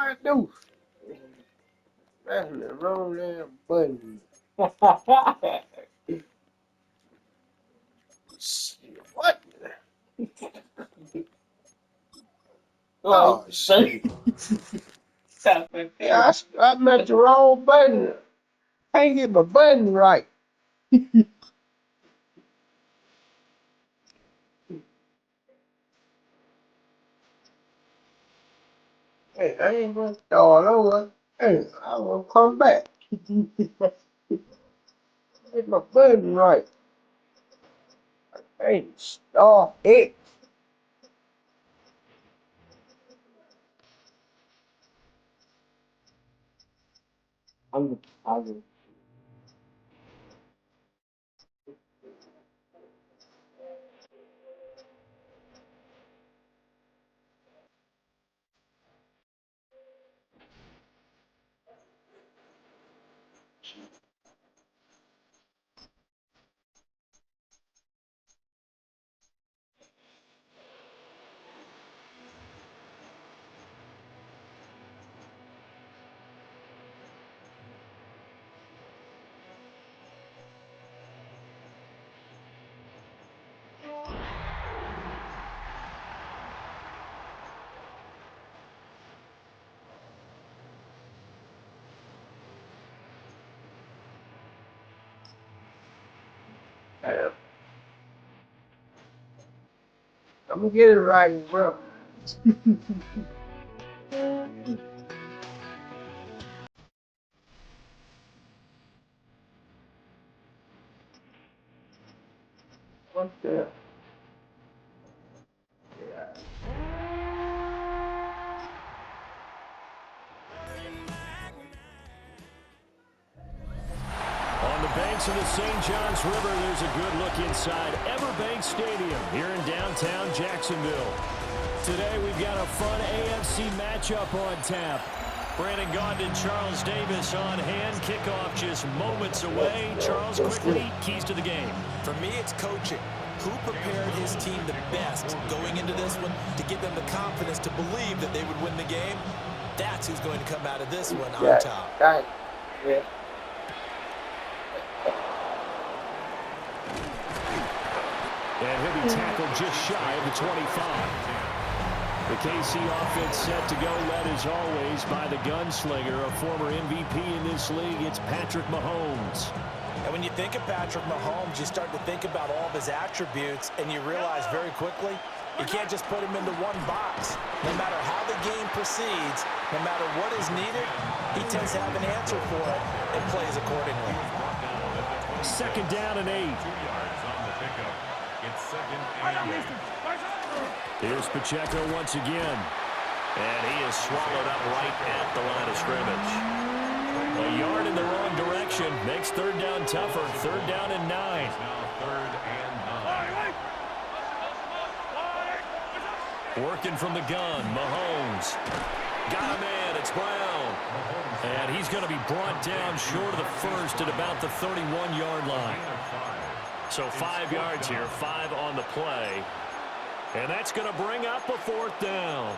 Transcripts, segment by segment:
I do? That's the wrong damn button. Shit, what? Oh, shit. Yeah, I meant the wrong button. Can't get my button right. Hey, I ain't gonna start over. Hey, I'm gonna come back. Get my button right. Hey, start it. I'm gonna get it right, bro. What the? On the banks of the St. Johns River, there's a good look inside Everbank Stadium here in downtown Jacksonville. Today, we've got a fun AFC matchup on tap. Brandon Gaudin, Charles Davis on hand. Kickoff just moments away. Charles, quickly, keys to the game. For me, it's coaching. Who prepared his team the best going into this one to give them the confidence to believe that they would win the game? That's who's going to come out of this one on top. Yeah. And he'll be tackled just shy of the 25. The KC offense set to go, led as always by the gunslinger, a former MVP in this league. It's Patrick Mahomes. And when you think of Patrick Mahomes, you start to think about all of his attributes, and you realize very quickly, you can't just put him into one box. No matter how the game proceeds, no matter what is needed, he tends to have an answer for it and plays accordingly. Second down and 8. It's second and 8. Here's Pacheco once again. And he is swallowed up right at the line of scrimmage. A yard in the wrong direction makes third down tougher. Third down and 9. Now third and 9. Working from the gun, Mahomes. Got a man, it's Brown. And he's going to be brought down short of the first at about the 31-yard line. So 5 yards here, 5 on the play. And that's going to bring up a fourth down.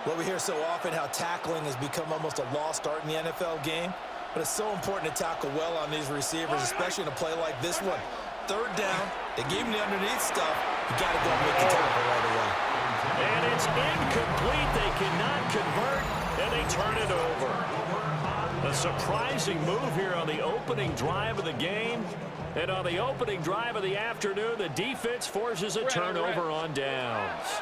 Well, we hear so often how tackling has become almost a lost art in the NFL game. But it's so important to tackle well on these receivers, especially in a play like this one. Third down, they gave him the underneath stuff. You got to go and make the tackle right away. And it's incomplete. They cannot convert, and they turn it over. A surprising move here on the opening drive of the game. And on the opening drive of the afternoon, the defense forces a turnover on downs.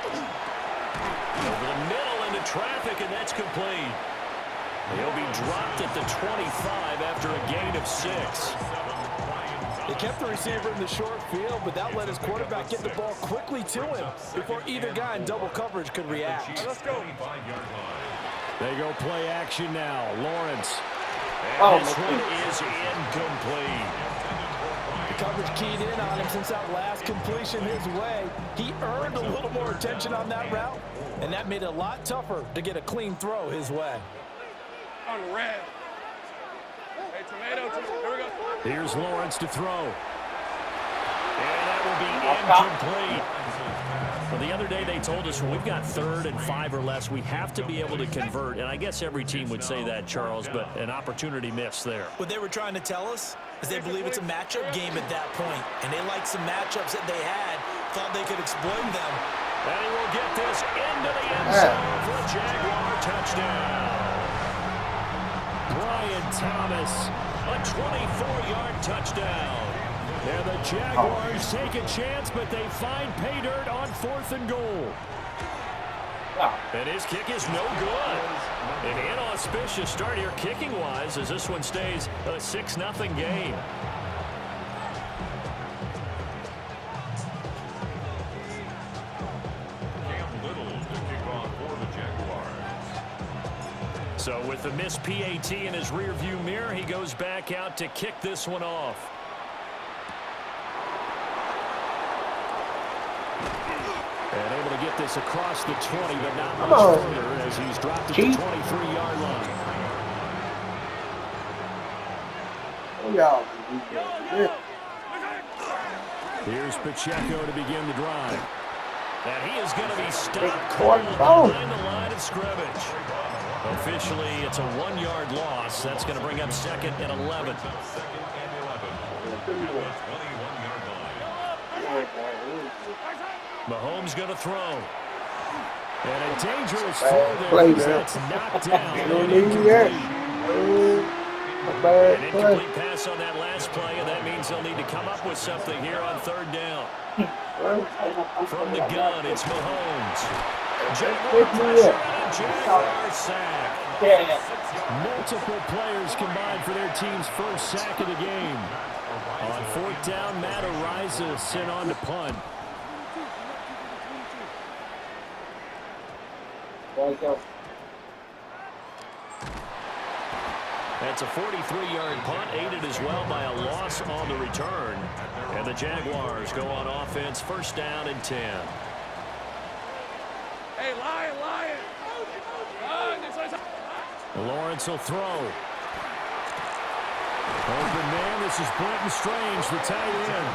Over the middle into traffic, and that's complete. He'll be dropped at the 25 after a gain of 6. They kept the receiver in the short field, but that let his quarterback get the ball quickly to him before either guy in double coverage could react. Let's go. They go play action now. Lawrence. And this one is incomplete. The coverage keyed in on him since that last completion his way. He earned a little more attention on that route, and that made it a lot tougher to get a clean throw his way. On the red. Hey, tomato. Here we go. Here's Lawrence to throw. And that will be incomplete. Well, the other day they told us when we've got 3rd and 5 or less, we have to be able to convert. And I guess every team would say that, Charles, but an opportunity missed there. What they were trying to tell us is they believe it's a matchup game at that point, and they liked some matchups that they had, thought they could exploit them. And he will get this into the end zone for a Jaguar touchdown. Brian Thomas, a 24-yard touchdown. And the Jaguars take a chance, but they find pay dirt on 4th and goal. And his kick is no good. An inauspicious start here kicking-wise as this one stays a 6-0 game. So with the missed PAT in his rearview mirror, he goes back out to kick this one off. And able to get this across the 20, but not much further as he's dropped at the 23-yard line. Here's Pacheco to begin the drive. And he is going to be stopped cold behind the line of scrimmage. Officially, it's a 1-yard loss. That's going to bring up 2nd and 11. Mahomes going to throw. And a dangerous throw there. That's knocked down. An incomplete pass on that last play, and that means they'll need to come up with something here on 3rd down. From the gun, it's Mahomes. Jaguar sack. Multiple players combined for their team's first sack of the game. On 4th down, Matt Araiza sent on to punt. That's a 43-yard punt, aided as well by a loss on the return. And the Jaguars go on offense, 1st down and 10. Hey, Lion. Lawrence will throw. Open man, this is Brenton Strange, the tight end.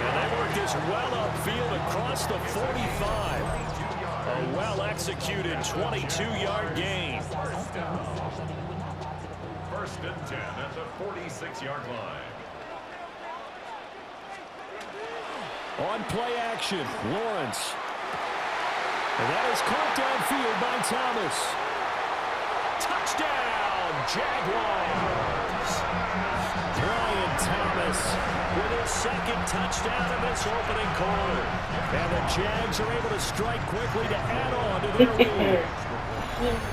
And they work this well upfield across the 45. A well-executed 22-yard gain. 1st and 10 at the 46-yard line. On play action, Lawrence. And that is caught downfield by Thomas. Touchdown, Jaguars. Brian Thomas with his 2nd touchdown of this opening quarter. And the Jags are able to strike quickly to add on to their lead.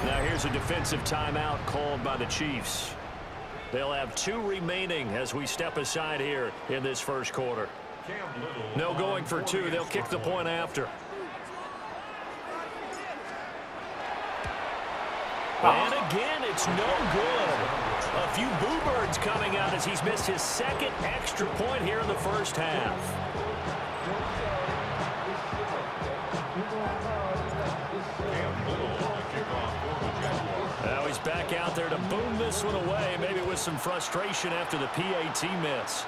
Now here's a defensive timeout called by the Chiefs. They'll have 2 remaining as we step aside here in this 1st quarter. No going for 2. They'll kick the point after. And again, it's no good. A few boo birds coming out as he's missed his 2nd extra point here in the 1st half. Now he's back out there to boom this one away, maybe with some frustration after the PAT miss.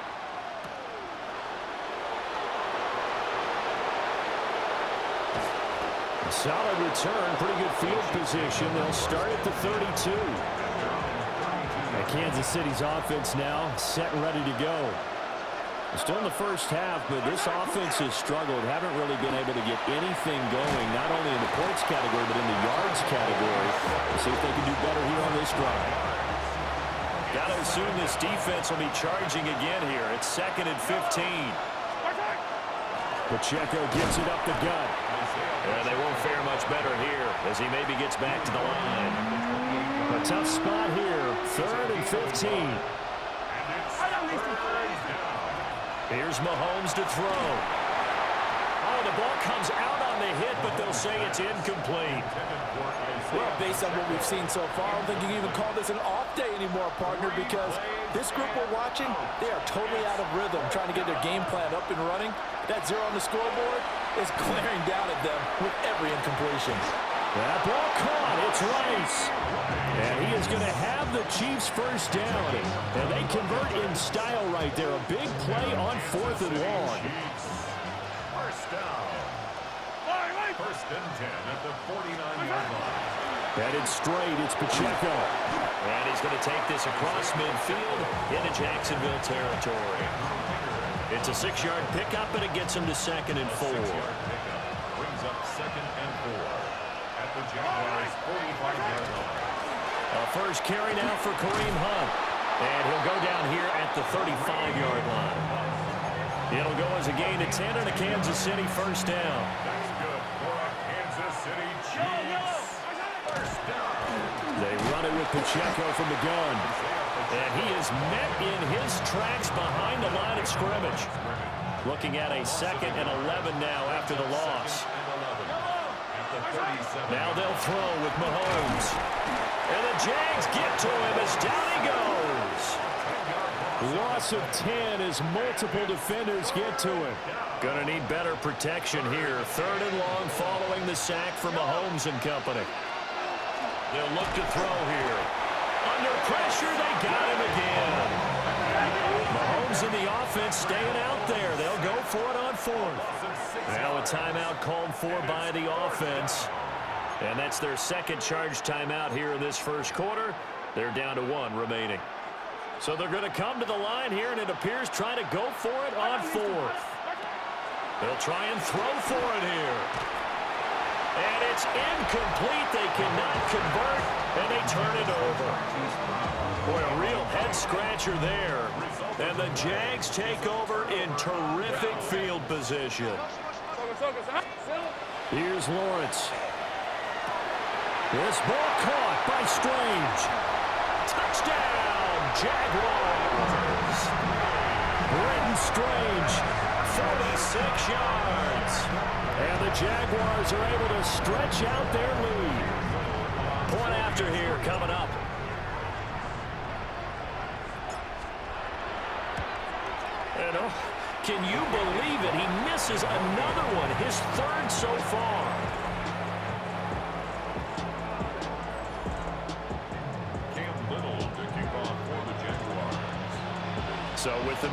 Solid return, pretty good field position. They'll start at the 32. Kansas City's offense now set and ready to go. Still in the 1st half, but this offense has struggled. Haven't really been able to get anything going, not only in the points category, but in the yards category. We'll see if they can do better here on this drive. Got to assume this defense will be charging again here. It's 2nd and 15. Pacheco gives it up the gut. And they won't fare much better here as he maybe gets back to the line. A tough spot here, 3rd and 15. Here's Mahomes to throw. Oh, the ball comes out on the hit, but they'll say it's incomplete. Well, based on what we've seen so far, I don't think you can even call this an off day anymore, partner, because this group we're watching, they are totally out of rhythm, trying to get their game plan up and running. That 0 on the scoreboard is glaring down at them with every incompletion. That ball caught. It's Rice. And he is going to have the Chiefs 1st down. And they convert in style right there. A big play on 4th and long. 1st down. and 10 at the 49-yard line. Headed straight, it's Pacheco. And he's going to take this across midfield into Jacksonville territory. It's a 6-yard pickup, and it gets him to 2nd and 4. Brings up 2nd and 4 at the Jaguars' 45-yard line. A first carry now for Kareem Hunt. And he'll go down here at the 35-yard line. It'll go as a gain of 10 and a Kansas City first down. That's good for a Kansas City Chiefs first down. They run it with Pacheco from the gun. And he is met in his tracks behind the line of scrimmage. Looking at a 2nd and 11 now after the loss. Now they'll throw with Mahomes. And the Jags get to him as down he goes. Loss of 10 as multiple defenders get to him. Gonna need better protection here. 3rd and long following the sack from Mahomes and company. They'll look to throw here. Under pressure, they got him again. Mahomes and the offense staying out there. They'll go for it on 4th. Now a timeout called for by the offense. And that's their 2nd charge timeout here in this first quarter. They're down to 1 remaining. So they're going to come to the line here, and it appears trying to go for it on 4th. They'll try and throw for it here. And it's incomplete. They cannot convert, and they turn it over. Boy, a real head-scratcher there. And the Jags take over in terrific field position. Here's Lawrence. This ball caught by Strange. Touchdown, Jaguars. Brenton Strange, 36 yards. And the Jaguars are able to stretch out their lead. Point after here coming up. And can you believe it? He misses another one, his 3rd so far. So with the